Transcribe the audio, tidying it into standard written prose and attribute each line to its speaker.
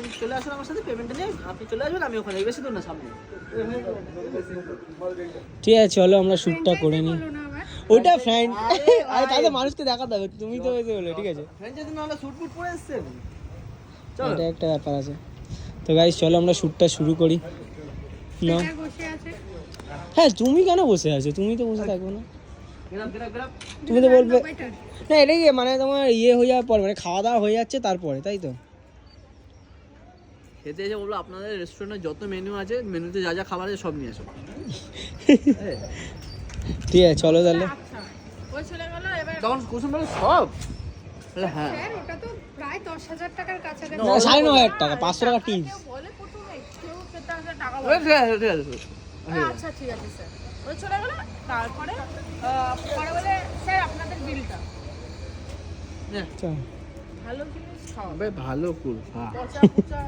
Speaker 1: একদিন চলে আসুন আমার সাথে, পেমেন্ট নিয়ে আপনি চলে আসবেন, আমি ওখানে বেশি দূর না, সামনে।
Speaker 2: ঠিক আছে চলো আমরা শ্যুটটা করে নিই। ওটা ফ্রেন্ড, আরে তাহলে মানুষকে দেখাতে হবে, তুমি তো এসে বলে ঠিক আছে।
Speaker 1: ফ্র্যাঞ্চাইজি না হলে শুট ফুট পরে এসছেন।
Speaker 2: এটা একটা ব্যাপার আছে। তো গাইস চলো আমরা শ্যুটটা শুরু করি। না হ্যাঁ তুমি কেন বসে আছো, তুমি তো বসে থাকবে না, তুমি তো বলবে না এটা কি মানে তোমার ইয়ে হয়ে যাওয়ার পর মানে খাওয়া দাওয়া হয়ে যাচ্ছে তারপরে, তাই তো?
Speaker 1: খেতে এসে বলবো আপনাদের রেস্টুরেন্টে যত মেনু আছে, মেনুতে যা যা খাবার আছে সব নিয়ে আসো।
Speaker 2: ঠিক আছে চলো তাহলে।
Speaker 3: ওই চলে গেল এবার।
Speaker 1: তখন কুসুম বলে সব, বলে হ্যাঁ
Speaker 3: স্যার ওটা তো প্রায় 10,000 টাকার কাছাকাছি।
Speaker 2: না 9,500 টাকা, 500 টাকা টিপস।
Speaker 3: বলে প্রথমে কেউ খেতে আসলে টাকা
Speaker 1: ঠিক আছে ঠিক আছে।
Speaker 3: আচ্ছা ঠিক আছে স্যার। ওই চলে গেল, তারপরে পরে বলে স্যার আপনাদের বিলটা।
Speaker 2: আচ্ছা
Speaker 3: ভালো জিনিস খাওয়া,
Speaker 1: ভালো কুল, হ্যাঁ।
Speaker 3: পচা পচা